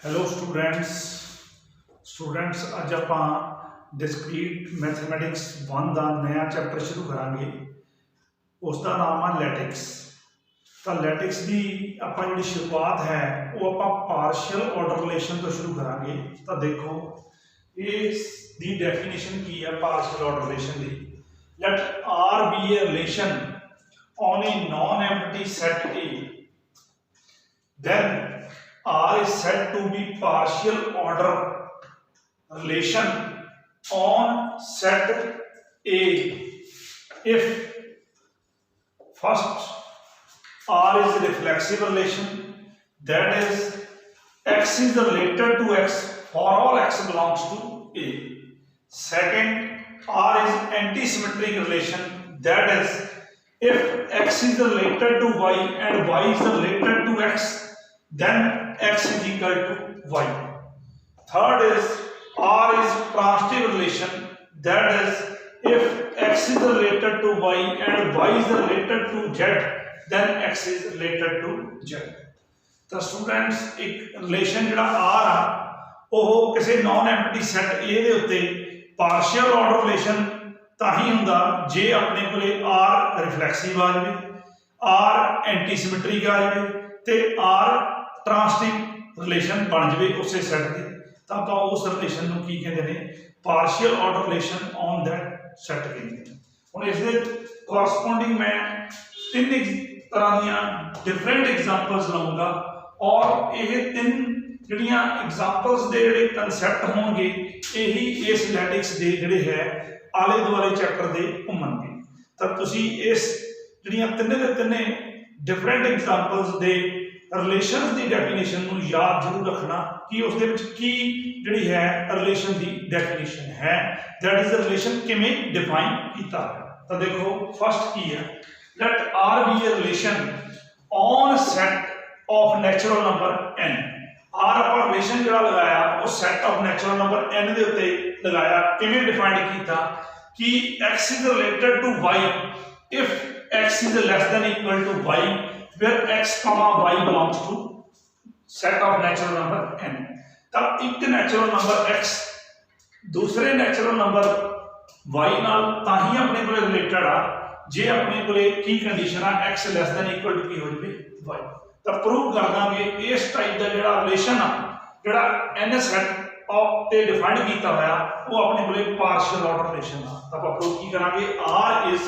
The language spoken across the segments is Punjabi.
हेलो स्टूडेंट्स अज आप डिस्क्रीट मैथमेटिक्स 1 का नया चैप्टर शुरू करांगे। उसका नाम है लैटिक्स। तो लैटिक्स की आप जी शुरुआत है वो आप पार्शियल ऑर्डर रिलेशन तो शुरू करांगे। तो देखो इसकी डेफिनेशन की है पार्शियल ऑर्डर रिलेशन की। Let R be a relation on a non empty set A, then R is said to be partial order relation on set A if first R is a reflexive relation, that is x is related to x for all x belongs to A. Second, R is anti-symmetric relation, that is if x is related to y and y is related to x, then x is equal to y. Third is R is transitive relation, that is if x is related to y and y is related to z, then x is related to z. तो स्टूडेंट्स एक रिलेशन जो R आ वो किसी नॉन एम्प्टी सैट ए दे उत्ते पार्शियल ऑर्डर रिलेशन तां ही हुंदा जे अपने कोले R रिफ्लैक्सिव आ जाए, R एंटी सिमेट्रिक आ जाए ते R ट्रांसटिव रिलेशन बन जाए उस सैट की। तो आप उस रिलेशन को की कहते हैं partial order relation on that set कहते हैं। हुण इस कोरस्पोंडिंग मैं तीन तरह दियां डिफरेंट एग्जांपल्स लऊंगा और ये तीन जिहड़ियां एग्जांपल्स दे जिहड़े कंसैप्ट होणगे यही इस लैटिक्स दे जिहड़े है आले दुआले चैप्टर दे घुमणगे। तो तुसीं इस जिहड़ियां तिन्ने दे तिन्ने डिफरेंट एग्जांपल्स दे रिलेशनस की डेफिनेशन को याद जरूर रखना कि उस की जिहड़ी है रिलेशन की डेफिनेशन है, दैट इज रिलेशन किवें डिफाइन किया है। तो देखो फर्स्ट की है, let R be a relation on set of natural number N. R आप रिलेशन जो लगाया वो set of natural number N के उत्ते लगाया, किवें डिफाइन किया कि x is related to y if x is less than equal to y where x comma y belongs to set of natural number n। तब एक natural number x दूसरे natural number y नाल ताही अपने कोले रिलेटेड आ जे अपने कोले की कंडीशन आ x less than equal to की हो जाए y। तब प्रूव कर दांगे इस टाइप का जिहड़ा रिलेशन आ जिहड़ा n सेट ऑफ ते डिफाइन कीता होया वो अपने कोले पार्शियल ऑर्डर रिलेशन आ। तब आप प्रूव की करांगे r is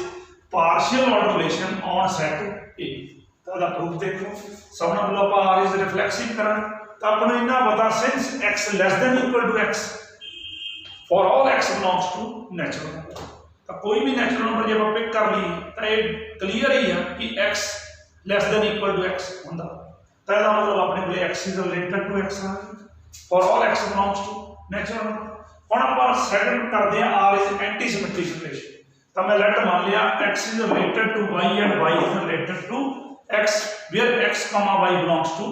partial order relation on set A। तो प्रूफ देखो सब ना बोलो आप r इज रिफ्लेक्सिव करन तो अपने इतना पता since x less than equal to x for all x belongs to natural number. तो कोई भी नेचुरल नंबर जब आप पिक कर ली तो ये क्लियर ही है कि x less than equal to x होंदा। तो इसका मतलब अपने को x is related to x आ for all x belongs to natural number. हुण आप सेकंड करते हैं r is anti symmetric relation. तो मैं लेट मान लिया x is related to y and y is related to x where x comma y belongs to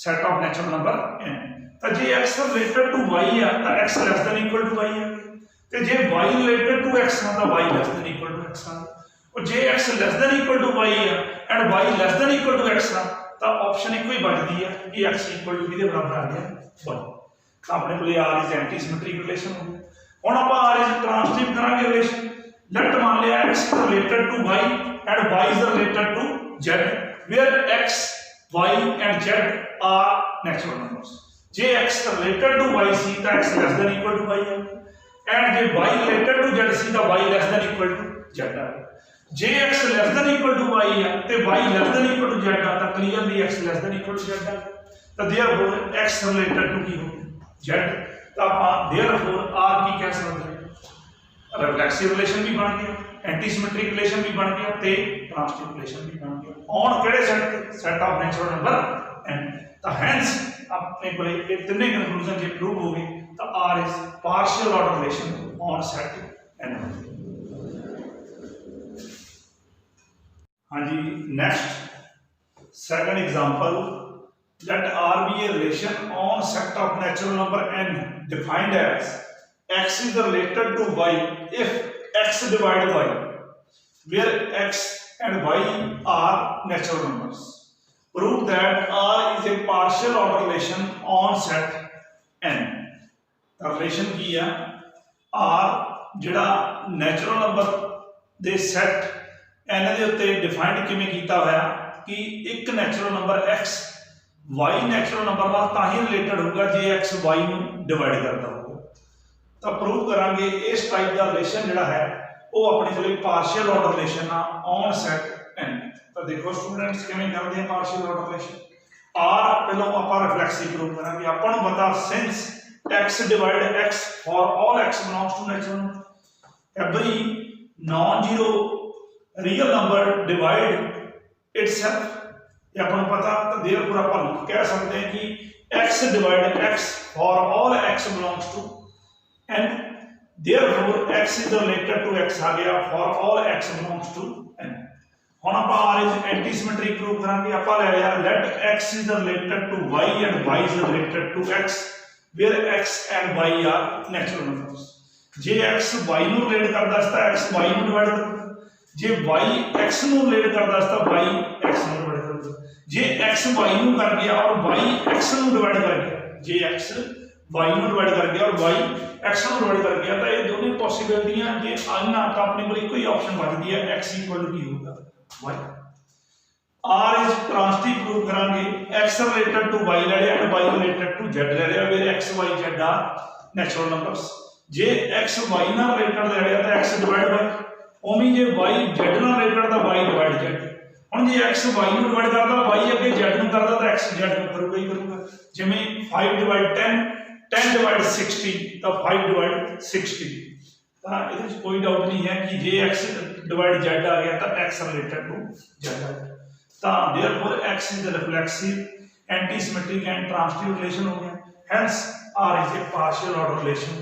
set of natural number n। तो जे x related to y है तो x less than equal to y है, ते जे y related to x है तो y less than equal to x है, और जे x less than equal to y है and y less than equal to x है तो ऑप्शन एक ही बचती है कि x equal to किदे बराबर आ गया y। तो अपने को r is anti symmetric relation हो गया। हुण आप r is ट्रांसटिव करांगे रिलेशन। लेट मान लिया x related to y and y is related to z where x, y and z are natural numbers। J x related to y सी तो x less than equal to y है and J y related to z सी तो y less than equal to z है। जे x less than equal to y है तो y less than equal to z है तो clearly x less than equal to z है। तो therefore x related to की हो z। तो आप therefore r की कह सकते हैं रिफ्लेक्सिव रिलेशन भी बन गया, एंटी सिमेट्रिक रिलेशन भी बन गया ते ट्रांसटिव रिलेशन भी बन गया ऑन केड़े set of natural number n। तो हेंस अपने को ये तीनों कंक्लूजन जे प्रूव हो गए तो r is partial order relation on set n। हाँ जी next second example, let r be a relation on set of natural number n defined as x is related to y if x divide y where x and y are natural numbers। Prove that R is a partial order relation on on set n। Relation की है r जिहड़ा नैचुरल नंबर दे सैट n दे उत्ते डिफाइंड किवें कीता होया कि एक natural number x y natural number नाल तां ही रिलेटेड होगा जे x y नूं डिवाइड करता होगा। तो प्रूव करांगे इस टाइप का रिलेशन जिहड़ा है वो अपने कोले पार्शियल ऑर्डर रिलेशन आ ऑन सैट n। तो देखो स्टूडेंट्स किवें करदे हैं पार्शियल ऑर्डर रिलेशन। r पहलों आपां रिफ्लेक्सिव प्रूव करांगे। आपां नूं पता since x divide x for all x belongs to natural every non zero real number divide itself. ये अपन पता तो देयरफॉर अपन कह सकते हैं कि x divide x for all x belongs to n, therefore x is related to x आ गया for all x belongs to n। ਹੁਣ ਆਪਾਂ r is anti symmetry prove ਕਰਾਂਗੇ। ਆਪਾਂ ਲੈ ਲਿਆ let x is related to y and y is related to x where x and y are natural numbers। ਜੇ x y ਨੂੰ ਰਿਲੇਟ ਕਰਦਾ ਹੈ ਤਾਂ x y ਨੂੰ ਡਿਵਾਈਡ ਕਰੂਗਾ, ਜੇ y x ਨੂੰ ਰਿਲੇਟ ਕਰਦਾ ਹੈ ਤਾਂ y x ਨੂੰ ਡਿਵਾਈਡ ਕਰੂਗਾ। ਜੇ x y ਨੂੰ ਕਰ ਗਿਆ और y x ਨੂੰ ਡਿਵਾਈਡ ਕਰ ਗਿਆ, ਜੇ x y ਨੂੰ ਡਿਵਾਈਡ ਕਰ ਗਿਆ और y x ਨੂੰ ਡਿਵਾਈਡ ਕਰ ਗਿਆ ਤਾਂ ਇਹ ਦੋਨੇ ਪੋਸੀਬਿਲਿਟੀਆਂ ਜੇ ਆਨਾ ਤਾਂ ਆਪਣੇ ਕੋਲ ਇੱਕੋ ਹੀ ਆਪਸ਼ਨ ਬਚਦੀ ਹੈ x ਕੀ ਹੋਊਗਾ y। r is transitive prove करांगे x रिलेटेड टू y ले लिया और y रिलेटेड टू z ले लिया where x y z are natural numbers. J x y ਨਾਲ ਰਿਲੇਟਡ ਲੈ ਲਿਆ ਤਾਂ x divide by Omi J y z ਨਾਲ ਰਿਲੇਟਡ ਤਾਂ y ਡਿਵਾਈਡ z। ਹੁਣ ਜੇ x y ਨੂੰ ਡਿਵਾਈਡ ਕਰਦਾ y ਅੱਗੇ z ਨੂੰ ਕਰਦਾ ਤਾਂ x z ਨੂੰ ਕਰੂਗਾ ਹੀ ਕਰੂਗਾ। ਜਿਵੇਂ 5 ਡਿਵਾਈਡ 10 10 डिवाइड 60 तो 5 डिवाइड 60। तो ये कोई डाउट नहीं है कि जे x डिवाइड z आ गया तो x रिलेटेड टू z आ गया। तो therefore x is reflexive anti symmetric and transitive relation हो गया। Hence r is a partial order relation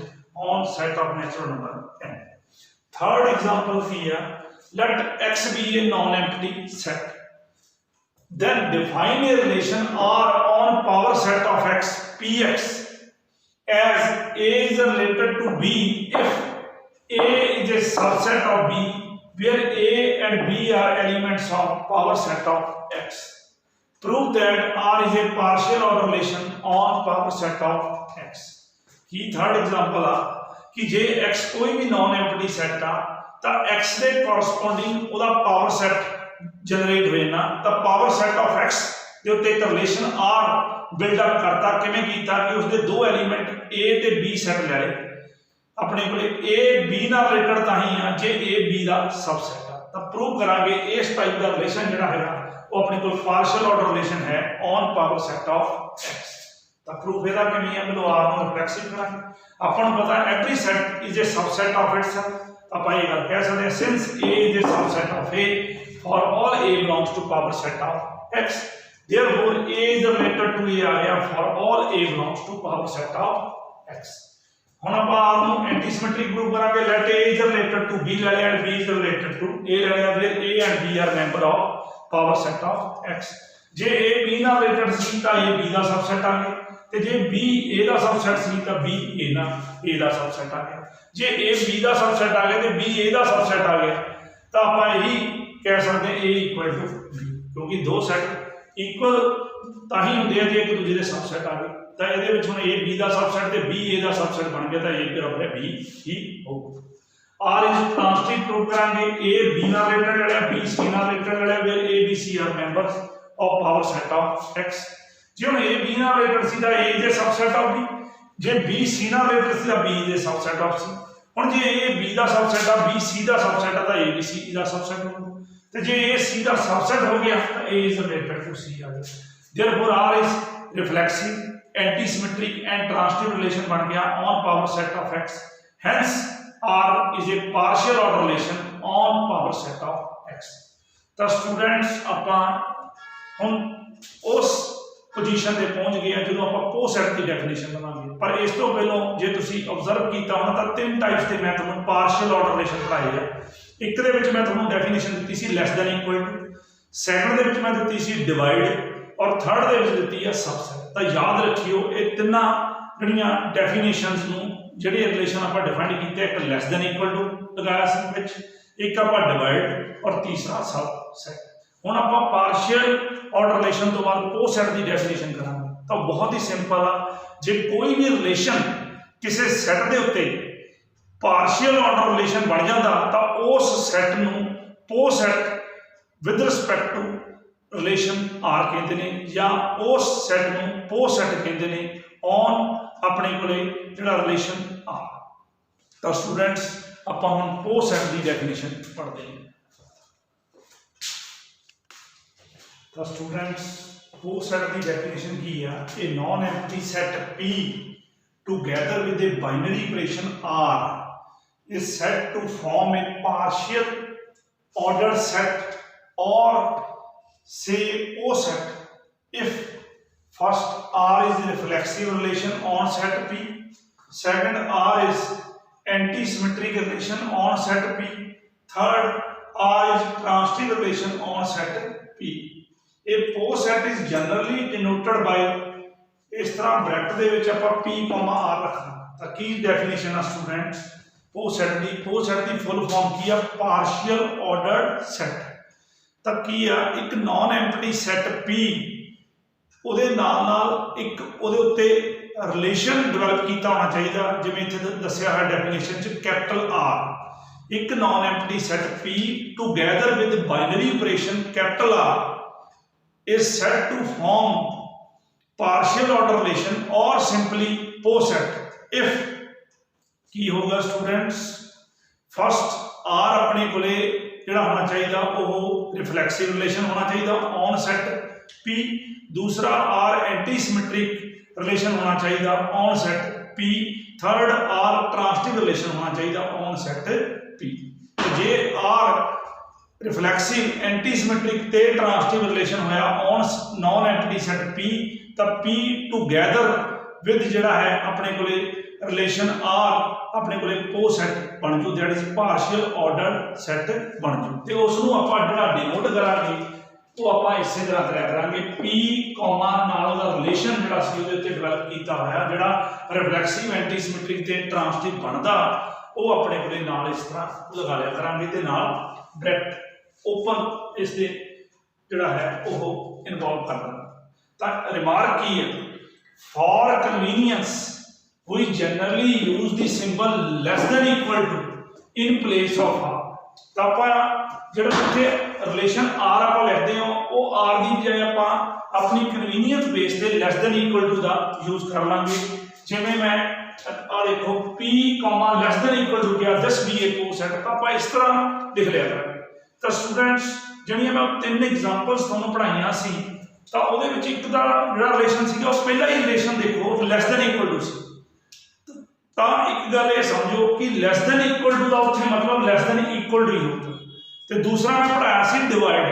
on set of natural number n। Third example की है late x be a non empty set then define a relation r on power set of x px as A is related to B if A is a subset of B where A and B are elements of power set of X। Prove that R is a partial order relation on power set of X। की थर्ड एग्जांपल आ कि जे X कोई भी नॉन एम्प्टी सेट आ तो X दे कोरस्पोंडिंग ओदा पावर सेट जनरेट होए ना तो पावर सेट ऑफ X दे उत्ते एक रिलेशन R बिल्डअप करता किवें कीता कि उसके दो एलीमेंट A ते B सेट ले ले अपने कोले A B नाल रिलेटेड तां ही आ जे A B दा सबसेट आ। तो प्रूव करांगे इस टाइप दा रिलेशन जिहड़ा हैगा वो अपने कोल पार्शियल ऑर्डर रिलेशन है on power set of X। तो प्रूफ ਇਹਦਾ ਕਿਵੇਂ ਹੈ ਮੈਨੂੰ R ਨੂੰ ਰਿਫਲੈਕਸਿਵ ਕਰਾਂਗੇ। ਆਪਾਂ ਨੂੰ ਪਤਾ every set is a subset of itself. ਆਪਾਂ ਇਹ ਗੱਲ ਕਹਿ ਸਕਦੇ ਹਾਂ since A is a subset of A for all A belongs to power set of X therefore A is related to A आ गया for all A belongs to power set of X। ਹੁਣ ਆਪਾਂ R ਨੂੰ ਐਂਟੀ ਸਿਮੈਟ੍ਰਿਕ ਪ੍ਰੂਵ ਕਰਾਂਗੇ let A is related to B ਲੈ ਲਿਆ and B is related to A ਲੈ ਲਿਆ ਫਿਰ A and B are member of power set of X। ਜੇ A B ਨਾਲ ਰਿਲੇਟਡ ਸੀ ਤਾਂ A B ਦਾ ਸਬਸੈਟ ਆ ਗਿਆ ਤੇ ਜੇ B A ਦਾ ਸਬਸੈਟ ਸੀ ਤਾਂ B A ਦਾ ਸਬਸੈਟ ਆ ਗਿਆ। ਜੇ A B ਦਾ ਸਬਸੈਟ ਆ ਗਿਆ ਤੇ B A ਦਾ ਸਬਸੈਟ ਆ ਗਿਆ ਤਾਂ ਆਪਾਂ ਇਹੀ ਕਹਿ ਸਕਦੇ A equal to B ਕਿਉਂਕਿ ਦੋ ਸੈਟ इक्वल ਤਾਂ ਹੀ ਹੁੰਦੇ ਆ ਜੇ ਇੱਕ ਦੂਜੇ ਦੇ ਸਬਸੈਟ ਆ ਗਏ ਤਾਂ ਇਹਦੇ ਵਿੱਚ ਹੁਣ A B ਦਾ ਸਬਸੈਟ ਤੇ B A ਦਾ ਸਬਸੈਟ ਬਣ ਗਿਆ ਤਾਂ A ਬਰਾਬਰ ਹੈ B ਹੀ ਹੋਊਗਾ। R is ट्रांजिटिव प्रूव करांगे A B ਨਾਲ ਰਿਲੇਟਡ ਹੈ B C ਨਾਲ ਰਿਲੇਟਡ ਹੈ where A B C are members of power set of X। ਜੇ ਹੁਣ A B ਨਾਲ ਰਿਲੇਟਡ ਸੀ ਤਾਂ A ਦੇ ਸਬਸੈਟ ਆਫ B ਜੇ B C ਨਾਲ ਰਿਲੇਟਡ ਸੀ ਤਾਂ B ਦੇ ਸਬਸੈਟ ਆਫ C। ਹੁਣ ਜੇ A B ਦਾ ਸਬਸੈਟ ਆ B C ਦਾ ਸਬਸੈਟ ਆ ਤਾਂ A B C the subset ਹੋਊਗਾ तो जे A C का सबसेट हो गया तो A is related to C आ गया। therefore R is reflexive anti symmetric and transitive relation बन गया on power set of X। hence R is a partial order relation on power set of X। तो स्टूडेंट्स ਆਪਾਂ ਹੁਣ ਉਸ पोजीशन ਤੇ ਪਹੁੰਚ ਗਏ ਆ ਜਦੋਂ ਆਪਾਂ ਪੋ ਸੈਟ ਦੀ ਡੈਫੀਨੇਸ਼ਨ ਬਣਾਵਾਂਗੇ। ਪਰ ਇਸ ਤੋਂ ਪਹਿਲਾਂ ਜੇ ਤੁਸੀਂ ਆਬਜ਼ਰਵ ਕੀਤਾ ਹੋਣਾ ਤਾਂ ਤਿੰਨ ਟਾਈਪਸ ਦੇ ਮੈਂ ਤੁਹਾਨੂੰ ਪਾਰਸ਼ੀਅਲ ਆਰਡਰ ਰਿਲੇਸ਼ਨ ਪੜਾਏ ਆ। ਇੱਕ ਦੇ ਵਿੱਚ ਮੈਂ ਤੁਹਾਨੂੰ ਡੈਫੀਨੇਸ਼ਨ ਦਿੱਤੀ ਸੀ less than equal to, second ਦੇ ਵਿੱਚ ਮੈਂ ਦਿੱਤੀ ਸੀ ਡਿਵਾਈਡ ਔਰ ਥਰਡ ਦੇ ਵਿੱਚ ਦਿੱਤੀ ਆ ਸਬਸੈਟ। ਤਾਂ ਯਾਦ ਰੱਖਿਓ ਇਹ ਤਿੰਨਾਂ ਜਿਹੜੀਆਂ ਡੈਫੀਨੇਸ਼ਨਸ ਨੂੰ ਜਿਹੜੇ ਰਿਲੇਸ਼ਨ ਆਪਾਂ ਡਿਫਾਈਨ ਕੀਤੇ ਇੱਕ ਲੈਸ ਦੈਨ ਇਕੁਅਲ ਟੂ ਲਗਾਇਆ ਸੀ ਵਿੱਚ, ਇੱਕ ਆਪਾਂ ਡਿਵਾਈਡ ਔਰ ਤੀਸਰਾ ਸਬਸੈਟ। ਹੁਣ ਆਪਾਂ ਪਾਰਸ਼ੀਅਲ ਆਰਡਰ ਰਿਲੇਸ਼ਨ ਤੋਂ ਬਾਅਦ ਪੋ ਸੈਟ ਦੀ ਡੈਫੀਨੇਸ਼ਨ ਕਰਾਂਗੇ। ਤਾਂ ਬਹੁਤ ਹੀ ਸਿੰਪਲ ਆ। ਜੇ ਕੋਈ ਵੀ ਰਿਲੇਸ਼ਨ ਕਿਸੇ ਸੈੱਟ ਦੇ ਉੱਤੇ ਪਾਰਸ਼ੀਅਲ ਆਰਡਰ ਰਿਲੇਸ਼ਨ ਬਣ ਜਾਂਦਾ ਤਾਂ ਉਸ ਸੈੱਟ ਨੂੰ poset with respect to relation R ਕਹਿੰਦੇ ਨੇ, ਜਾਂ ਉਸ ਸੈੱਟ ਨੂੰ ਪੋ ਸੈੱਟ ਕਹਿੰਦੇ ਨੇ ਔਨ ਆਪਣੇ ਕੋਲੇ ਜਿਹੜਾ ਰਿਲੇਸ਼ਨ ਆਰ। ਤਾਂ ਸਟੂਡੈਂਟਸ ਆਪਾਂ ਹੁਣ ਪੋ ਸੈੱਟ ਦੀ ਡੈਫੀਨੇਸ਼ਨ ਪੜ੍ਹਦੇ ਹਾਂ। ਤਾਂ ਸਟੂਡੈਂਟਸ ਪੋ ਸੈੱਟ ਦੀ ਡੈਫੀਨੇਸ਼ਨ ਕੀ ਆ? ਇਹ non empty set P together with a binary operation R is said to form a partial ordered set or say O set if first R is a reflexive relation on set P, second R is anti-symmetric relation on set P, third R is transitive relation on set P. A Po set is generally denoted by इस तरह ब्रैकेट ਦੇ ਵਿੱਚ ਆਪਾਂ P, R ਰੱਖਣਾ। ਤਾਂ ਕੀ ਡੈਫੀਨੇਸ਼ਨ ਆ ਸਟੂਡੈਂਟਸ ਪੋ ਸੈੱਟ ਦੀ? ਪੋ ਸੈੱਟ ਦੀ ਫੁੱਲ ਫਾਰਮ ਕੀ ਆ? ਪਾਰਸ਼ੀਅਲ ਆਰਡਰਡ ਸੈੱਟ। ਤਾਂ ਕੀ ਆ? ਇੱਕ ਨॉन ਐਮਪਟੀ ਸੈੱਟ P, ਉਹਦੇ ਨਾਲ ਇੱਕ ਉਹਦੇ ਉੱਤੇ ਰਿਲੇਸ਼ਨ ਡਿਵੈਲਪ ਕੀਤਾ ਹੋਣਾ ਚਾਹੀਦਾ, ਜਿਵੇਂ ਇੱਥੇ ਦੱਸਿਆ ਹੋਇਆ ਡੈਫੀਨੇਸ਼ਨ 'ਚ ਕੈਪੀਟਲ R। ਇੱਕ non empty set P together with binary operation capital R is said to form partial order relation or simply Po set if ਕੀ ਹੋਗਾ ਸਟੂਡੈਂਟਸ? ਫਸਟ R ਆਪਣੇ ਕੋਲੇ ਜਿਹੜਾ ਹੋਣਾ ਚਾਹੀਦਾ ਉਹ ਰਿਫਲੈਕਸਿਵ ਰਿਲੇਸ਼ਨ ਹੋਣਾ ਚਾਹੀਦਾ ਔਨ ਸੈਟ P, ਦੂਸਰਾ R ਐਂਟੀ ਸਿਮੈਟ੍ਰਿਕ ਰਿਲੇਸ਼ਨ ਹੋਣਾ ਚਾਹੀਦਾ on set P, third R transitive relation ਹੋਣਾ ਚਾਹੀਦਾ ਔਨ ਸੈਟ P। ਜੇ R ਰਿਫਲੈਕਸਿਵ ਐਂਟੀ ਸਿਮੈਟ੍ਰਿਕ ਤੇ ਟ੍ਰਾਂਸਟਿਵ ਰਿਲੇਸ਼ਨ ਹੋਇਆ on non empty set P ਤਾਂ P ਟੂਗੇਦਰ ਵਿਦ ਜਿਹੜਾ ਹੈ ਆਪਣੇ ਕੋਲੇ ਰਿਲੇਸ਼ਨ R ਆਪਣੇ ਕੋਲੇ ਪੋ ਸੈੱਟ ਬਣ ਜੂ, ਦੈਟ ਇਜ਼ ਪਾਰਸ਼ੀਅਲ ਆਰਡਰਡ ਸੈੱਟ ਬਣ ਜੂ। ਤੇ ਉਸ ਨੂੰ ਆਪਾਂ ਜਿਹੜਾ ਡਿਨੋਟ ਕਰਾਂਗੇ ਉਹ ਆਪਾਂ ਇਸੇ ਤਰ੍ਹਾਂ ਕਰਿਆ ਕਰਾਂਗੇ P, ਨਾਲ ਉਹਦਾ ਰਿਲੇਸ਼ਨ ਜਿਹੜਾ ਸੀ ਉਹਦੇ ਉੱਤੇ ਡਿਵੈਲਪ ਕੀਤਾ ਹੋਇਆ, ਜਿਹੜਾ ਰਿਫਲੈਕਸਿਵ ਐਂਟੀ ਸਿਮੈਟ੍ਰਿਕ ਤੇ ਟ੍ਰਾਂਸਟਿਵ ਬਣਦਾ ਉਹ ਆਪਣੇ ਕੋਲੇ ਨਾਲ ਇਸ ਤਰ੍ਹਾਂ ਲਗਾ ਲਿਆ ਕਰਾਂਗੇ ਤੇ ਨਾਲ ਬ੍ਰੈਕਟ ਓਪਨ ਇਸ ਦੇ ਜਿਹੜਾ ਹੈ ਉਹ ਇਨਵੋਲਵ ਕਰਦਾ। ਤਾਂ ਰਿਮਾਰਕ ਕੀ ਹੈ? For convenience we generally use the symbol less than equal to in place of R। ਤਾਂ ਆਪਾਂ ਜਿਹੜਾ ਇੱਥੇ ਰਿਲੇਸ਼ਨ R ਆਪਾਂ ਲਿਖਦੇ ਹਾਂ ਉਹ R ਦੀ ਬਜਾਏ ਆਪਾਂ ਆਪਣੀ ਕਨਵੀਨੀਅੰਸ ਬੇਸ ਤੇ ਲੈਸ ਦੈਨ ਇਕੁਅਲ ਟੂ ਦਾ ਯੂਜ਼ ਕਰ ਲਾਂਗੇ। ਜਿਵੇਂ ਮੈਂ ਆ ਦੇਖੋ P, less than equal to ਕਿਹਾ ਦਿਸ ਵੀ ਏ ਪੋ ਸੈੱਟ, ਤਾਂ ਆਪਾਂ ਇਸ ਤਰ੍ਹਾਂ ਲਿਖ ਲਿਆ ਕਰਾਂਗੇ। ਤਾਂ ਸਟੂਡੈਂਟਸ ਜਿਹੜੀਆਂ ਮੈਂ ਤਿੰਨ ਐਗਜ਼ਾਮਪਲਸ ਤੁਹਾਨੂੰ ਪੜ੍ਹਾਈਆਂ ਸੀ ਤਾਂ ਉਹਦੇ ਵਿੱਚ ਇੱਕ ਦਾ ਜਿਹੜਾ ਰਿਲੇਸ਼ਨ ਸੀਗਾ ਉਹ ਪਹਿਲਾ ਹੀ ਰਿਲੇਸ਼ਨ ਦੇਖੋ ਲੈਸ ਦੈਨ ਇਕੁਅਲ ਟੂ ਸੀ। ਤਾਂ ਇੱਕ ਗੱਲ ਇਹ ਸਮਝੋ ਕਿ ਲੈਸ ਦੈਨ ਇਕੁਅਲ ਟੂ ਦਾ ਉੱਥੇ ਮਤਲਬ ਲੈਸ ਦੈਨ ਇਕੁਅਲ ਟੂ ਹੀ ਹੋਊਗਾ। ਤੇ ਦੂਸਰਾ ਮੈਂ ਪੜ੍ਹਾਇਆ ਸੀ ਡਿਵਾਈਡ,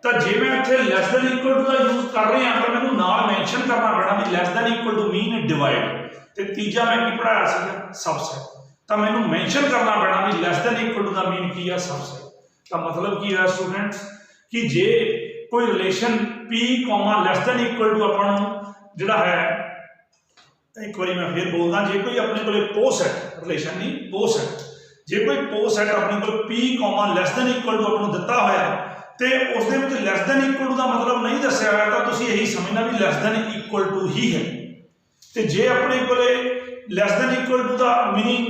ਤਾਂ ਜੇ ਮੈਂ ਇੱਥੇ ਲੈਸ ਦੈਨ ਇਕੁਅਲ ਟੂ ਦਾ ਯੂਜ਼ ਕਰ ਰਹੇ ਹਾਂ ਤਾਂ ਮੈਨੂੰ ਨਾਲ ਮੈਂਸ਼ਨ ਕਰਨਾ ਪੈਣਾ ਵੀ less than equal to mean divide. ਤੇ ਤੀਜਾ ਮੈਂ ਕੀ ਪੜ੍ਹਾਇਆ ਸੀਗਾ? ਸਬਸੈਟ, ਤਾਂ ਮੈਨੂੰ ਮੈਂਸ਼ਨ ਕਰਨਾ ਪੈਣਾ ਵੀ ਲੈਸ ਦੈਨ ਇਕੁਅਲ ਟੂ ਦਾ ਮੀਨ ਕੀ ਆ? ਸਬਸੈਟ। ਤਾਂ ਮਤਲਬ ਕੀ ਹੋਇਆ ਸਟੂਡੈਂਟਸ ਕਿ ਜੇ ਕੋਈ relation P, less than equal to ਆਪਾਂ ਨੂੰ ਜਿਹੜਾ ਹੈ, ਇੱਕ ਵਾਰੀ ਮੈਂ ਫਿਰ ਬੋਲਦਾ, ਜੇ ਕੋਈ ਆਪਣੇ ਕੋਲੇ ਪੋ ਸੈੱਟ ਰਿਲੇਸ਼ਨ ਨਹੀਂ ਪੋ ਸੈੱਟ, ਜੇ ਕੋਈ ਪੋ ਸੈੱਟ ਆਪਣੇ ਕੋਲ P, less than equal to ਆਪਾਂ ਨੂੰ ਦਿੱਤਾ ਹੋਇਆ ਤੇ ਉਸ ਦੇ ਵਿੱਚ ਲੈਸ ਦੈਨ ਇਕੁਅਲ ਟੂ ਦਾ ਮਤਲਬ ਨਹੀਂ ਦੱਸਿਆ ਹੋਇਆ ਤਾਂ ਤੁਸੀਂ ਇਹੀ ਸਮਝਣਾ ਵੀ ਲੈਸ ਦੈਨ ਇਕੁਅਲ ਟੂ ਹੀ ਹੈ। ਤੇ ਜੇ ਆਪਣੇ ਕੋਲੇ ਲੈਸ ਦੈਨ ਇਕੁਅਲ ਟੂ ਦਾ ਮੀਨਿੰਗ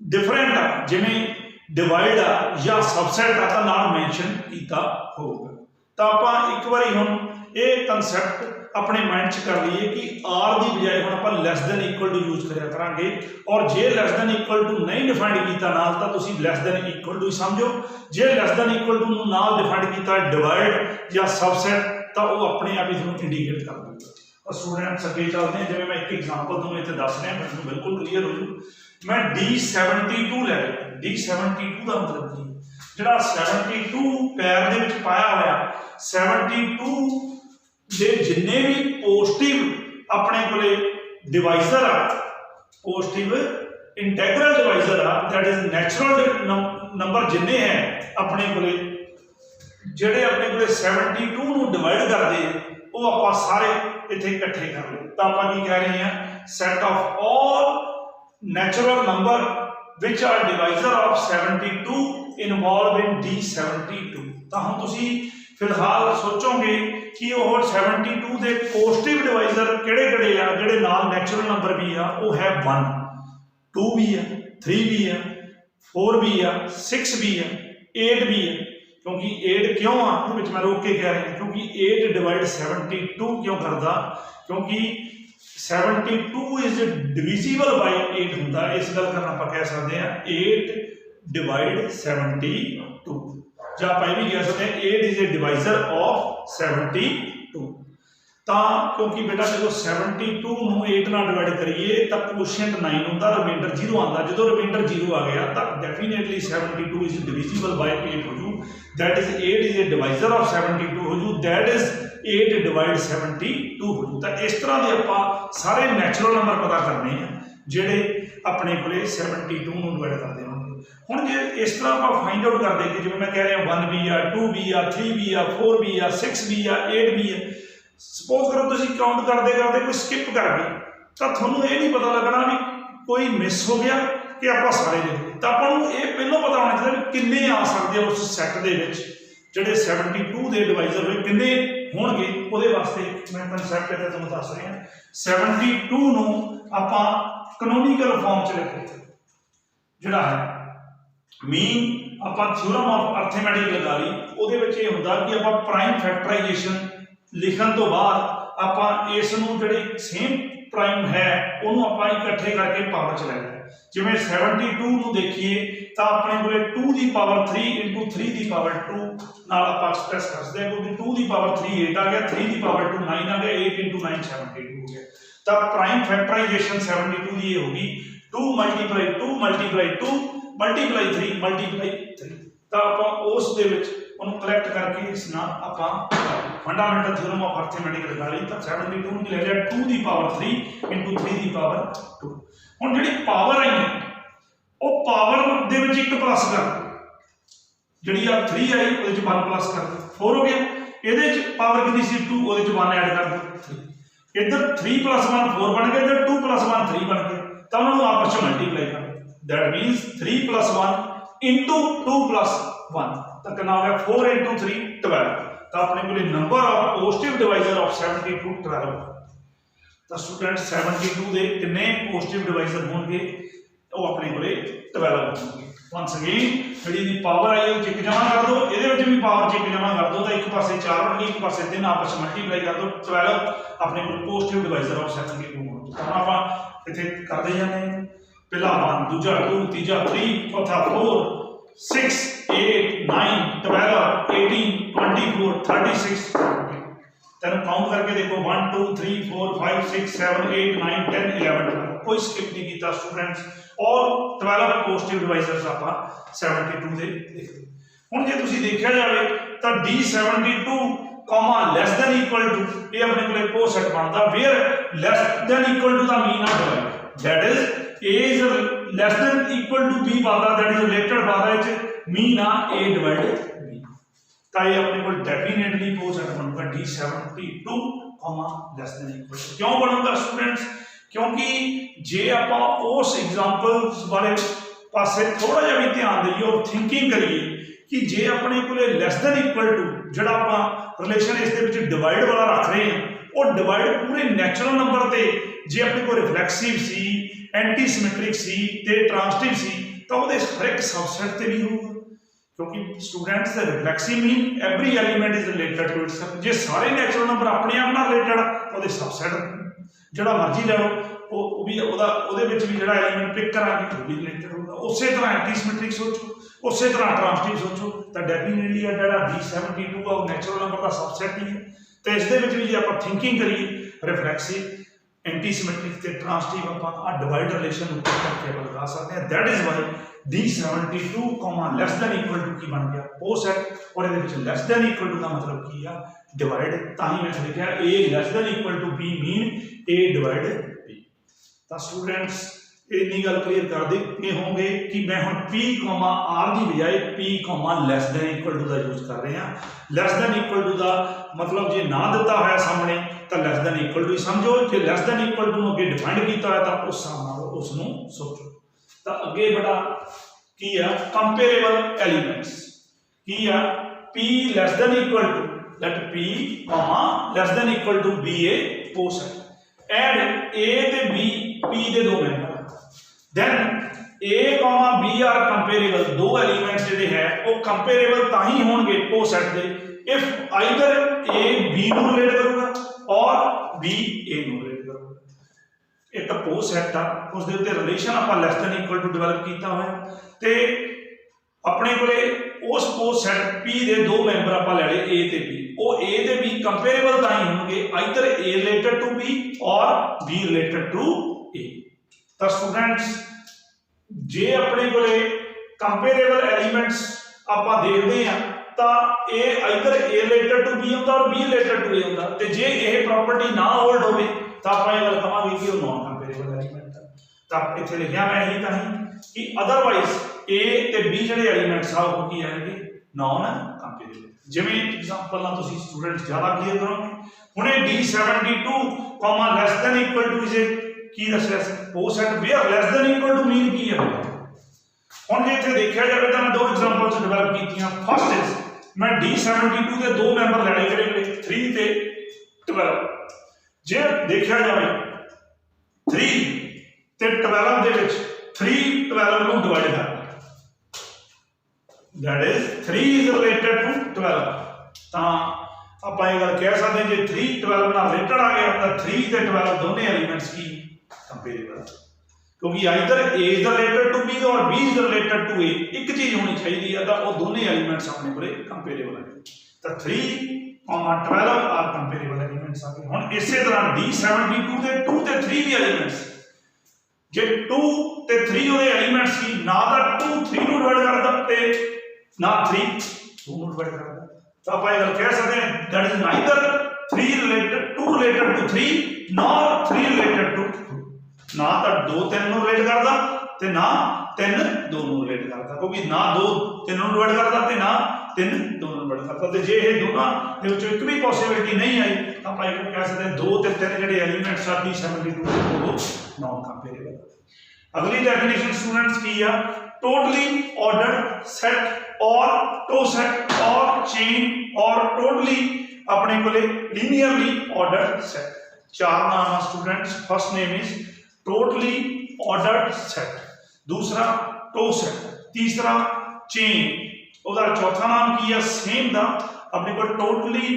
ਡਿਫਰੈਂਟ ਆ, ਜਿਵੇਂ ਡਿਵਾਈਡ ਆ ਜਾਂ ਸਬਸੈਟ ਆ, ਤਾਂ ਨਾਲ ਮੈਂਸ਼ਨ ਕੀਤਾ ਹੋਊਗਾ। ਤਾਂ ਆਪਾਂ ਇੱਕ ਵਾਰੀ ਹੁਣ ਇਹ ਕਨਸੈਪਟ ਆਪਣੇ ਮਾਈਂਡ 'ਚ ਕਰ ਲਈਏ ਕਿ R ਦੀ ਬਜਾਏ ਹੁਣ ਆਪਾਂ less than equal to use ਕਰਿਆ ਕਰਾਂਗੇ, ਔਰ ਜੇ ਲੈਸ ਦੈਨ ਇਕੁਅਲ ਟੂ ਨਹੀਂ ਡਿਫਾਈਂਡ ਕੀਤਾ ਨਾਲ ਤਾਂ ਤੁਸੀਂ ਲੈਸ ਦੈਨ ਇਕੁਅਲ ਟੂ ਹੀ ਸਮਝੋ। ਜੇ ਲੈਸ ਦੈਨ ਇਕੁਅਲ ਟੂ ਨੂੰ ਨਾਲ ਡਿਫਾਈਂਡ ਕੀਤਾ ਡਿਵਾਈਡ ਜਾਂ ਸਬਸੈਟ ਤਾਂ ਉਹ ਆਪਣੇ ਆਪ ਹੀ ਤੁਹਾਨੂੰ ਇੰਡੀਕੇਟ ਕਰ ਦੂਗਾ। ਔਰ ਸਟੂਡੈਂਟਸ ਅੱਗੇ ਚੱਲਦੇ ਹਾਂ, ਜਿਵੇਂ ਮੈਂ ਇੱਕ ਐਗਜ਼ਾਮਪਲ ਤੁਹਾਨੂੰ ਇੱਥੇ ਦੱਸ ਰਿਹਾ ਮੈਨੂੰ ਬਿਲਕੁਲ ਕਲੀਅਰ ਹੋ ਜੂ। ਮੈਂ D72 ਲੈ ਲਿਆ। D72 ਦਾ ਮਤਲਬ ਕੀ? ਜਿਹੜਾ 72 ਪੈਰ ਦੇ ਵਿੱਚ ਪਾਇਆ ਹੋਇਆ 72 ਦੇ ਜਿੰਨੇ ਵੀ ਪੋਜ਼ਿਟਿਵ ਆਪਣੇ ਕੋਲੇ ਡਿਵਾਈਜ਼ਰ ਆ, ਪੋਜ਼ਿਟਿਵ ਇੰਟੈਗਰਲ ਡਿਵਾਈਜ਼ਰ ਆ, ਦੈਟ ਇਜ਼ ਨੈਚੁਰਲ ਨੰਬਰ ਜਿੰਨੇ ਹੈ ਆਪਣੇ ਕੋਲੇ, ਜਿਹੜੇ ਆਪਣੇ ਕੋਲੇ 72 ਨੂੰ ਡਿਵਾਈਡ ਕਰਦੇ ਉਹ ਆਪਾਂ ਸਾਰੇ ਇੱਥੇ ਇਕੱਠੇ ਕਰ ਲਏ। ਤਾਂ ਆਪਾਂ ਕੀ ਕਹਿ ਰਹੇ ਹਾਂ? Set of all natural number which are divisor of 72 involve in D72। ਤਾਂ ਹੁਣ ਤੁਸੀਂ फिलहाल सोचोगे कि वो 72 के पॉजिटिव डिवाइजर किहड़े-किहड़े आ जिहड़े नाल नैचुरल नंबर भी आ वो है 1 2 भी है 3 भी है 4 भी है 6 भी है 8 भी है। क्योंकि 8 क्यों आ मैं रोक के कह रहा क्योंकि 8 डिवाइड 72 क्यों करता क्योंकि 72 इज डिविजिबल बाय 8 होंदा इस गल करना आप कह सकते हैं 8 डिवाइड 72 ਜਾਂ ਆਪਾਂ ਇਹ ਵੀ ਕਹਿ ਸਕਦੇ ਹਾਂ 8 इज ए डिवाइजर ऑफ 72 ਤਾਂ ਕਿਉਂਕਿ ਬੇਟਾ ਜਦੋਂ 72 ਨੂੰ 8 ਨਾਲ ਡਿਵਾਈਡ ਕਰੀਏ ਤਾਂ ਕੋਸ਼ੀਐਂਟ 9 ਹੁੰਦਾ ਰਿਮਾਈਂਡਰ 0 ਆਉਂਦਾ ਜਦੋਂ ਰਿਮਾਈਂਡਰ 0 ਆ ਗਿਆ ਤਾਂ ਡੈਫੀਨਿਟਲੀ 72 ਇਜ਼ ਡਿਵੀਜ਼ੀਬਲ ਬਾਈ 8 ਹੋ ਜੂ that is 8 is a divisor of 72 हो जू दैट इज 8 डिवाइड 72 हो जू तो इस तरह के आप सारे नैचुरल नंबर पता करने हैं ਜਿਹੜੇ ਆਪਣੇ ਕੋਲੇ 72 ਨੂੰ ਡਿਵਾਈਡ ਕਰਦੇ ਹੋਣਗੇ। ਹੁਣ ਜੇ ਇਸ ਤਰ੍ਹਾਂ ਆਪਾਂ ਫਾਈਂਡ ਆਊਟ ਕਰਦੇ ਕਿ ਜਿਵੇਂ ਮੈਂ ਕਹਿ ਰਿਹਾ 1 ਵੀ ਆ 2 ਵੀ ਆ 3 ਵੀ ਆ 4 ਵੀ ਆ 6 ਵੀ ਆ 8 ਵੀ ਆ ਸਪੋਜ਼ ਕਰੋ ਤੁਸੀਂ ਕਾਊਂਟ ਕਰਦੇ ਕਰਦੇ ਕੋਈ ਸਕਿਪ ਕਰ ਗਏ ਤਾਂ ਤੁਹਾਨੂੰ ਇਹ ਨਹੀਂ ਪਤਾ ਲੱਗਣਾ ਵੀ ਕੋਈ ਮਿਸ ਹੋ ਗਿਆ ਕਿ ਆਪਾਂ ਸਾਰੇ ਲਿਖ ਲਏ ਤਾਂ ਆਪਾਂ ਨੂੰ ਇਹ ਪਹਿਲਾਂ ਪਤਾ ਹੋਣਾ ਚਾਹੀਦਾ ਵੀ ਕਿੰਨੇ ਆ ਸਕਦੇ ਆ ਉਸ ਸੈੱਟ ਦੇ ਵਿੱਚ ਜਿਹੜੇ 72 ਦੇ ਡਿਵਾਈਜ਼ਰ ਹੋਏ ਕਿੰਨੇ ਹੋਣਗੇ ਉਹਦੇ ਵਾਸਤੇ ਮੈਂ ਕਨਸੈਪਟ ਇੱਥੇ ਤੁਹਾਨੂੰ ਦੱਸ ਰਿਹਾ 72 ਨੂੰ ਆਪਾਂ ਕੈਨੋਨੀਕਲ ਫਾਰਮ ਚ ਲਿਖੋ ਜਿਹੜਾ ਹੈ ਮੀਨ ਆਪਾਂ ਥਿਓਰਮ ਆਫ ਅਰਥਮੈਟਿਕ ਲਗਾ ਲਈ ਉਹਦੇ ਵਿੱਚ ਇਹ ਹੁੰਦਾ ਕਿ ਆਪਾਂ ਪ੍ਰਾਈਮ ਫੈਕਟਰਾਈਜੇਸ਼ਨ ਲਿਖਣ ਤੋਂ ਬਾਅਦ ਆਪਾਂ ਇਸ ਨੂੰ ਜਿਹੜੀ ਸੇਮ ਪ੍ਰਾਈਮ ਹੈ ਉਹਨੂੰ ਆਪਾਂ ਇਕੱਠੇ ਕਰਕੇ ਪਾਵਰ ਚ ਲੈ ਲਿਆ ਜਿਵੇਂ 72 ਨੂੰ ਦੇਖੀਏ ਤਾਂ ਆਪਣੇ ਕੋਲੇ 2 ਦੀ ਪਾਵਰ 3 into 3 ਦੀ ਪਾਵਰ 2 ਨਾਲ ਆਪਾਂ ਐਕਸਪ੍ਰੈਸ ਕਰ ਸਕਦੇ ਹਾਂ ਕਿਉਂਕਿ 2 ਦੀ ਪਾਵਰ 3 8 ਆ ਗਿਆ 3 ਦੀ ਪਾਵਰ 2 9 ਆ ਗਿਆ 8 into 9 72 ਹੋ ਗਿਆ ਤਾਂ ਪ੍ਰਾਈਮ ਫੈਕਟਰਾਈਜੇਸ਼ਨ 72 ਦੀ ਇਹ ਹੋਗੀ 2 multiply 2 multiply 2 multiply 3 multiply 3 ਤਾਂ ਆਪਾਂ ਉਸ ਦੇ ਵਿੱਚ ਉਹਨੂੰ ਕਲੈਕਟ ਕਰਕੇ ਇਸ ਨਾਲ ਆਪਾਂ ਫੰਡਾਮੈਂਟਲ ਥਿਓਰਮ ਆਫ ਅਰਥਮੈਟਿਕ ਲਗਾ ਲਈ ਤਾਂ 72 ਨੂੰ ਲੈ ਲਿਆ 2 ਦੀ ਪਾਵਰ 3 into 3 ਦੀ ਪਾਵਰ 2 ਹੁਣ ਜਿਹੜੀ ਪਾਵਰ ਆਈ ਹੈ ਉਹ ਪਾਵਰ ਦੇ ਵਿੱਚ ਇੱਕ ਪਲੱਸ ਕਰ ਜਿਹੜੀ ਆ 3 ਆਈ ਉਹਦੇ ਵਿੱਚ 1 ਪਲੱਸ ਕਰ ਦੋ 4 ਹੋ ਗਿਆ ਇਹਦੇ ਵਿੱਚ ਪਾਵਰ ਕਿੰਨੀ ਸੀ 2 ਉਹਦੇ ਵਿੱਚ 1 ਐਡ ਕਰ ਦੋ 3 ਇੱਧਰ 3 + 1 4 ਬਣ ਗਿਆ ਇੱਧਰ 2 + 1 3 ਬਣ ਗਿਆ ਤਾਂ ਉਹਨਾਂ ਨੂੰ ਆਪਸ ਵਿੱਚ ਮਲਟੀਪਲਾਈ ਕਰ दैट मीन्स 3 + 1 into 2 + 1 ਤਾਂ ਕਿੰਨਾ ਹੋ ਗਿਆ 4 into 3 12 ਤਾਂ ਆਪਣੇ ਕੋਲੇ number of positive divisor of 72 12 ਤਾਂ ਸਟੂਡੈਂਟ 72 ਦੇ ਕਿੰਨੇ ਪੋਜ਼ਿਟਿਵ ਡਿਵਾਈਜ਼ਰ ਹੋਣਗੇ ਉਹ ਆਪਣੇ ਕੋਲੇ 12 ਹੋਣਗੇ ਵਾਂਸ ਅਗੇਨ ਜਿਹੜੀ ਦੀ ਪਾਵਰ ਆਈ ਉਹ ਚੈੱਕ ਜਮਾ ਕਰ ਦਿਓ ਇਹਦੇ ਵਿੱਚ ਵੀ ਪਾਵਰ ਚੈੱਕ ਜਮਾ ਕਰ ਦਿਓ ਤਾਂ ਇੱਕ ਪਾਸੇ 4 ਹੋਣਗੇ ਇੱਕ ਪਾਸੇ 3 ਆਪਸ ਵਿੱਚ ਮਲਟੀਪਲਾਈ ਕਰ ਦਿਓ 12 ਆਪਣੇ ਕੋਲ ਪੋਜ਼ਿਟਿਵ ਡਿਵਾਈਜ਼ਰ ਆਫ 72 ਹੋਣਗੇ ਤਾਂ ਆਪਾਂ ਇੱਥੇ ਕਰਦੇ ਜਾਂਦੇ ਹਾਂ पहला 1 दूजा 2 तीजा 3 चौथा 4 6 8 9 12 18 24 36 तेन काउंट करके देखो 1 2 3 4 5 6 7 8 9 10 11 कोई स्किप नहीं किया स्टूडेंट्स और 12 पॉजिटिव डिवाइजर्स आपा 72 दे देख हुण जे तुसीं देखिया जावे तां D72 comma less than equal to ये अपने कोले पो सेट बनदा where less than equal to दा mean of divide that is A is less than equal to B वाला that is related वाला है मीन आ A divided B ਤਾਂ ਇਹ ਆਪਣੇ ਕੋਲ ਡੈਫੀਨਿਟਲੀ ਹੋ ਸਕਦਾ ਬਣੂਗਾ D72 less than equal to ਕਿਉਂ ਬਣੂਗਾ ਸਟੂਡੈਂਟਸ ਕਿਉਂਕਿ ਜੇ ਆਪਾਂ ਉਸ ਐਗਜ਼ਾਮਪਲਸ ਵਾਲੇ ਪਾਸੇ ਥੋੜਾ ਜਿਹਾ ਵੀ ਧਿਆਨ ਦਈਏ ਔਰ ਥਿੰਕਿੰਗ ਕਰੀਏ ਕਿ ਜੇ ਆਪਣੇ ਕੋਲੇ ਲੈਸ ਦੈਨ ਇਕੁਅਲ ਟੂ ਜਿਹੜਾ ਆਪਾਂ ਰਿਲੇਸ਼ਨ ਇਸ ਦੇ ਵਿੱਚ ਡਿਵਾਈਡ ਵਾਲਾ ਰੱਖ ਰਹੇ ਹਾਂ ਉਹ ਡਿਵਾਈਡ ਪੂਰੇ ਨੈਚੁਰਲ ਨੰਬਰ ਤੇ ਜੇ ਆਪਣੇ ਕੋਲ ਰਿਫਲੈਕਸਿਵ ਸੀ एंटी सिमेट्रिक सी ते ट्रांसटिव सी तो वो हर एक सबसेट से भी होगा क्योंकि students reflexive mean every element is related to its जे सारे नैचुरल नंबर अपने आप नाल रिलेटेड वो सबसेट जिहड़ा मर्जी ले लो वो भी ਉਹਦੇ ਵਿੱਚ ਵੀ ਜਿਹੜਾ एलिमेंट पिक करांगे वो भी रिलेटेड होगा उस तरह एंटी सिमेट्रिक सोचो उस तरह ट्रांसटिव सोचो तो डेफिनेटली ਜਿਹੜਾ D72 ਆ ਉਹ ਨੈਚੁਰਲ ਨੰਬਰ ਦਾ सबसेट ही है तो इस दे विच भी जे आपां थिंकिंग करिए रिफ्लेक्सिव एंटी सिमेट्रिक ते ट्रांसटिव आप डिवाइड रिलेशन ऊपर करके लगा सकते हैं that is why D72 less than equal to की बन गया वो सेट और ये लेस दैन इक्वल टू का मतलब की है डिवाइड ताही मैं लिखा A less than equal to B mean A divide B तो स्टूडेंट्स इतनी गल क्लीयर कर देते होंगे कि मैं हम P R की बजाय P less than equal to का यूज कर रहे हैं लेस दैन इक्वल टू का मतलब जे ना दिता है सामने तो लेस दैन इक्वल टू समझो जो लेस दैन इक्वल टू अगे डिफाइंड किया है तो उस हिसाब नाल उसनूं सोचो तो अगे बड़ा की है कंपेरेबल एलीमेंट्स की है P less than equal to let P comma less than equal to be a co-set and A ਤੇ B P ਦੇ ਦੋ member then A comma B are comparable ਦੋ ਐਲੀਮੈਂਟਸ ਜਿਹੜੇ ਹੈ ਉਹ ਕੰਪੇਰੇਬਲ ਤਾਂ ਹੀ ਹੋਣਗੇ co-set ਦੇ if either A B ਨੂੰ ਰਿਲੇਟ ਕਰੂਗਾ और B A ਨੂੰ ਰਿਲੇਟ ਕਰੂਗਾ ਇੱਕ co-set ਆ ਉਸ ਦੇ ਉੱਤੇ ਰਿਲੇਸ਼ਨ ਆਪਾਂ less than equal to develop ਕੀਤਾ ਹੋਇਆ ਤੇ ਆਪਣੇ ਕੋਲੇ ਉਸ co-set P ਦੇ ਦੋ ਮੈਂਬਰ ਆਪਾਂ ਲੈ ਲਏ A ਤੇ B ਉਹ A ਤੇ B ਕੰਪੇਰੇਬਲ ਤਾਂ ਹੀ ਹੋਣਗੇ either A related to B or B related to A ਤਾਂ ਸਟੂਡੈਂਟਸ ਜੇ ਆਪਣੇ ਕੋਲੇ ਕੰਪੇਰੇਬਲ ਐਲੀਮੈਂਟਸ ਆਪਾਂ ਦੇਖਦੇ ਆ ਤਾਂ ਇਹ either A related to B ਹੁੰਦਾ ਔਰ B related to A ਹੁੰਦਾ ਤੇ ਜੇ ਇਹ ਪ੍ਰੋਪਰਟੀ ਨਾ ਹੋਲਡ ਹੋਵੇ ਤਾਂ ਆਪਾਂ ਇਹ ਗੱਲ ਕਹਾਂਗੇ ਕਿ ਉਹ ਨਾਨ ਕੰਪੇਰੇਬਲ ਐਲੀਮੈਂਟ ਹੈ ਤਾਂ ਇੱਥੇ ਲਿਖਿਆ ਮੈਂ ਇਹੀ ਤਾਂ ਕਿ ਅਦਰਵਾਈਜ਼ A ਤੇ B ਜਿਹੜੇ ਐਲੀਮੈਂਟਸ ਆ ਉਹ ਕੀ ਆਣਗੇ ਨਾਨ ਕੰਪੇਰੇਬਲ ਜਿਵੇਂ ਐਗਜ਼ਾਮਪਲ ਨਾਲ ਤੁਸੀਂ ਸਟੂਡੈਂਟਸ ਜ਼ਿਆਦਾ ਕਲੀਅਰ ਕਰੋਗੇ ਹੁਣ ਇਹ D72, less than equal to is ਕੀ ਦੱਸਿਆ ਸੀ co-set where less than equal to mean ਕੀ ਹੈ ਹੁਣ ਜੇ ਇੱਥੇ ਦੇਖਿਆ ਜਾਵੇ ਤਾਂ ਮੈਂ ਦੋ ਐਗਜ਼ਾਮਪਲਸ ਡਿਵੈਲਪ ਕੀਤੀਆਂ ਫਸਟ ਇਜ਼ ਮੈਂ D72 ਦੇ ਦੋ ਮੈਂਬਰ ਲੈਣੇ ਜਿਹੜੇ 3 ਤੇ 12 ਜੇ ਦੇਖਿਆ ਜਾਵੇ 3 ਤੇ 12 ਦੇ ਵਿੱਚ 3 12 ਨੂੰ ਡਿਵਾਈਡ ਕਰਦਾ that is 3 is related to 12 ਤਾਂ ਆਪਾਂ ਇਹ ਗੱਲ ਕਹਿ ਸਕਦੇ ਹਾਂ ਜੇ 3 12 ਨਾਲ ਰਿਲੇਟਡ ਆ ਗਿਆ ਤਾਂ 3 ਤੇ 12 ਦੋਨੇ ਐਲੀਮੈਂਟਸ ਕੀ ਕੰਪੇਰੇਬਲ ਕਿਉਂਕਿ either A is related to B or B is related to A ਇੱਕ ਚੀਜ਼ ਹੋਣੀ ਚਾਹੀਦੀ ਹੈ ਤਾਂ ਉਹ ਦੋਨੇ ਐਲੀਮੈਂਟਸ ਆਪਣੇ ਕੋਲੇ ਕੰਪੇਰੇਬਲ ਹੈ ਤਾਂ 3 12 ਆਰ ਕੰਪੇਰੇਬਲ ਐਲੀਮੈਂਟਸ ਆ ਗਏ ਹੁਣ ਇਸੇ ਤਰ੍ਹਾਂ D72 ਦੇ 2 ਤੇ 3 ਵੀ ਐਲੀਮੈਂਟਸ ਜੇ 2 ਤੇ 3 ਉਹਦੇ ਐਲੀਮੈਂਟਸ ਕੀ ਨਾ ਤਾਂ 2 3 ਨੂੰ ਡਿਵਾਈਡ ਕਰਦਾ ਤੇ ਨਾ 3 2 ਨੂੰ ਡਿਵਾਈਡ ਕਰਦਾ ਤਾਂ ਆਪਾਂ ਇਹ ਗੱਲ ਕਹਿ ਸਕਦੇ ਹਾਂ that is neither 3 related 2 related to 3 nor 3 related to 2 ਨਾ ਤਾਂ 2 3 ਨੂੰ ਰਿਲੇਟ ਕਰਦਾ ਤੇ ਨਾ 3 2 ਨੂੰ ਰਿਲੇਟ ਕਰਦਾ ਕਿਉਂਕਿ ਨਾ 2 3 ਨੂੰ ਡਿਵਾਈਡ ਕਰਦਾ ਤੇ ਨਾ 3 2 ਨੂੰ ਡਿਵਾਈਡ ਕਰਦਾ ਤੇ ਜੇ ਇਹ ਦੋਨਾਂ ਦੇ ਵਿੱਚੋਂ ਇੱਕ ਵੀ ਪੋਸੀਬਿਲਿਟੀ ਨਹੀਂ ਆਈ ਤਾਂ ਆਪਾਂ ਇਹ ਕਹਿ ਸਕਦੇ ਹਾਂ 2 ਤੇ 3 ਜਿਹੜੇ ਐਲੀਮੈਂਟਸ ਆ D72 ਉਹ ਨਾਨ ਕੰਪੇਰੇਬਲ ਅਗਲੀ ਡੈਫੀਨੇਸ਼ਨ ਸਟੂਡੈਂਟਸ ਕੀ ਆ ਟੋਟਲੀ ਆਰਡਰਡ ਸੈਟ और co-set और chain और totally अपने को linearly ordered set चार नाम है students first name is totally ordered set दूसरा co-set तीसरा chain ਉਹਦਾ ਚੌਥਾ ਨਾਮ ਕੀ ਹੈ ਸੇਮ ਦਾ ਆਪਣੇ ਕੋਲ totally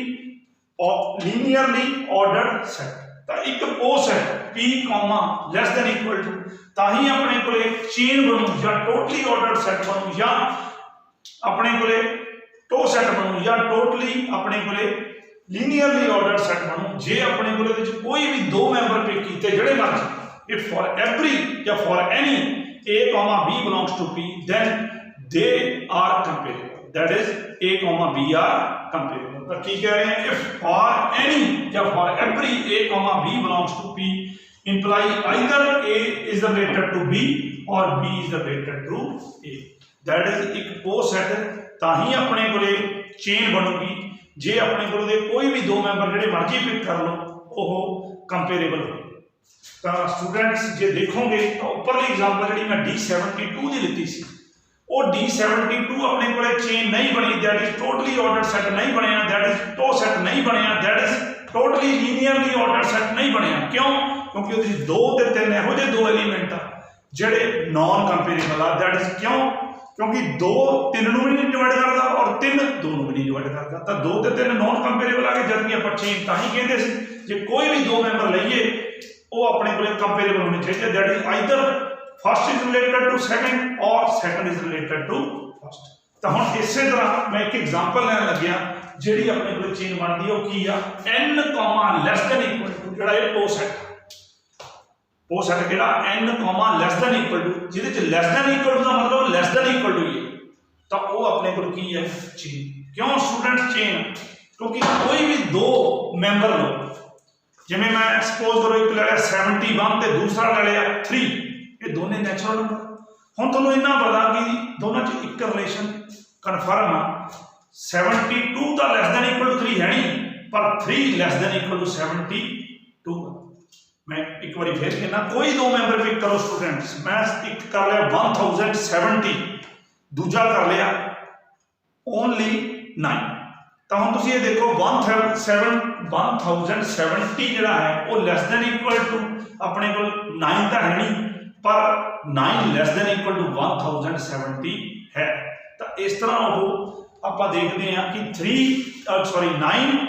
linearly ordered set ਤਾਂ ਇੱਕ co-set P, less than equal to ਤਾਂ ਹੀ ਆਪਣੇ ਕੋਲੇ chain ਬਣੂ ਜਾਂ totally ordered set ਬਣੂ ਜਾਂ ਆਪਣੇ ਕੋਲੇ co-set ਬਣੂ ਜਾਂ ਟੋਟਲੀ ਆਪਣੇ ਕੋਲੇ ਲੀਨੀਅਰਲੀ ਆਰਡਰਡ ਸੈਟ ਬਣੂ ਜੇ ਆਪਣੇ ਕੋਲੇ ਵਿੱਚ ਕੋਈ ਵੀ ਦੋ ਮੈਂਬਰ ਪਿਕ ਕੀਤੇ ਜਿਹੜੇ ਮਰਜ਼ੀ ਇਫ ਫॉर ਐਵਰੀ ਜਾਂ for any A, B belongs to P then they are comparable that is A, B are comparable ਤਾਂ ਕੀ ਕਹਿ ਰਹੇ ਹਾਂ if for any ਜਾਂ for every A, B belongs to P imply either A is related to B or B is related to A that is ਇੱਕ co-set ਤਾਂ ਹੀ ਆਪਣੇ ਕੋਲੇ ਚੇਨ ਬਣੂਗੀ ਜੇ ਆਪਣੇ ਕੋਲੇ ਕੋਈ ਵੀ ਦੋ ਮੈਂਬਰ ਜਿਹੜੇ ਮਰਜ਼ੀ ਪਿਕ ਕਰ ਲਓ ਉਹ ਕੰਪੇਰੇਬਲ ਹੋਵੇ ਤਾਂ ਸਟੂਡੈਂਟਸ ਜੇ ਦੇਖੋਗੇ ਤਾਂ ਉੱਪਰਲੀ ਐਗਜ਼ਾਮਪਲ ਜਿਹੜੀ ਮੈਂ D72 ਦੀ ਲਿੱਤੀ ਸੀ ਉਹ D72 ਆਪਣੇ ਕੋਲੇ ਚੇਨ ਨਹੀਂ ਬਣੀ that is totally ordered set ਨਹੀਂ ਬਣਿਆ that is co-set ਨਹੀਂ ਬਣਿਆ that is totally linearly ordered set ਨਹੀਂ ਬਣਿਆ ਕਿਉਂ ਕਿਉਂਕਿ ਉਹਦੇ 2 ਤੇ 3 ਇਹੋ ਜਿਹੇ ਦੋ ਐਲੀਮੈਂਟ ਆ ਜਿਹੜੇ ਨਾਨ ਕੰਪੇਰੇਬਲ ਆ that is ਕਿਉਂ क्योंकि 2 3 ਨੂੰ ਵੀ ਨਹੀਂ ਡਿਵਾਈਡ ਕਰਦਾ ਔਰ 3 2 ਨੂੰ ਵੀ ਨਹੀਂ ਡਿਵਾਈਡ ਕਰਦਾ ਤਾਂ 2 ਤੇ 3 ਨਾਨ ਕੰਪੇਰੇਬਲ ਆ ਗਏ ਜਦ ਕਿ ਆਪਾਂ ਚੇਨ ਤਾਂ ਹੀ ਕਹਿੰਦੇ ਸੀ ਜੇ ਕੋਈ ਵੀ ਦੋ ਮੈਂਬਰ ਲਈਏ ਉਹ ਆਪਣੇ ਕੋਲੇ ਕੰਪੇਰੇਬਲ ਹੋਣੇ ਚਾਹੀਦੇ that is either first is related to second or second is related to first ਤਾਂ ਹੁਣ ਇਸੇ ਤਰ੍ਹਾਂ ਮੈਂ ਇੱਕ ਐਗਜ਼ਾਮਪਲ ਲੈਣ ਲੱਗਿਆ ਜਿਹੜੀ ਆਪਣੇ ਕੋਲੇ ਚੇਨ ਬਣਦੀ ਉਹ ਕੀ ਆ n, less than equal to ਜਿਹੜਾ ਇਹ co-set co-set ਕਿਹੜਾ n, less than equal to ਜਿਹਦੇ ਚ less than equal to ਦਾ ਮਤਲਬ less than equal to ਹੀ ਹੈ ਤਾਂ ਉਹ ਆਪਣੇ ਕੋਲ ਕੀ ਹੈ ਚੇਨ ਕਿਉਂ ਸਟੂਡੈਂਟ ਚੇਨ ਕਿਉਂਕਿ ਕੋਈ ਵੀ ਦੋ ਮੈਂਬਰ ਲਓ ਜਿਵੇਂ ਮੈਂ ਸਪੋਜ਼ ਕਰੋ ਇੱਕ ਲੈ ਲਿਆ 71 ਤੇ ਦੂਸਰਾ ਲੈ ਲਿਆ 3 ਇਹ ਦੋਨੇ ਨੈਚੁਰਲ ਨੰਬਰ ਹੁਣ ਤੁਹਾਨੂੰ ਇੰਨਾ ਪਤਾ ਕਿ ਦੋਨਾਂ ਚ ਇੱਕ ਰਿਲੇਸ਼ਨ ਕਨਫਰਮ ਆ 72 ਤਾਂ less than equal to 3 ਹੈ ਨਹੀਂ ਪਰ 3 less than equal to 72 मैं एक बार फिर कहना कोई दो मैंबर पिक करो स्टूडेंट्स मैं एक कर लिया 1070 दूजा कर लिया only 9 ਤਾਂ ਹੁਣ ਤੁਸੀਂ ਇਹ ਦੇਖੋ 1070 ਜਿਹੜਾ ਹੈ ਉਹ ਲੈਸ ਦੈਨ ਇਕੁਅਲ ਟੂ ਆਪਣੇ ਕੋਲ 9 ਤਾਂ ਹੈ ਨਹੀਂ, ਪਰ 9 ਲੈਸ ਦੈਨ ਇਕੁਅਲ ਟੂ 1070 ਹੈ। ਤਾਂ ਇਸ ਤਰ੍ਹਾਂ ਉਹ ਆਪਾਂ ਦੇਖਦੇ ਹਾਂ ਕਿ 9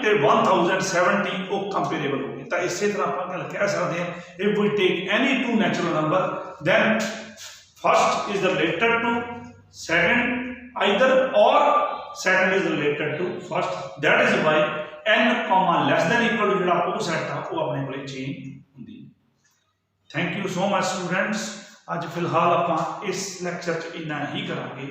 ਤੇ 1070 ਉਹ ਕੰਪੇरेबल ਹੋ ਗਏ। ਤਾਂ ਇਸੇ ਤਰ੍ਹਾਂ ਆਪਾਂ ਗੱਲ ਕਹਿ ਸਕਦੇ ਹਾਂ, if we take any two natural number then first is related to second either or second is related to first, that is why n comma less than equal to ਜਿਹੜਾ ਉਹ ਸੈੱਟ ਆ ਉਹ ਆਪਣੇ ਕੋਲੇ ਚੇਂਜ ਹੁੰਦੀ ਹੈ। Thank you so much students. ਅੱਜ ਫਿਲਹਾਲ ਆਪਾਂ ਇਸ ਲੈਕਚਰ 'ਚ ਇੰਨਾ ਹੀ ਕਰਾਂਗੇ।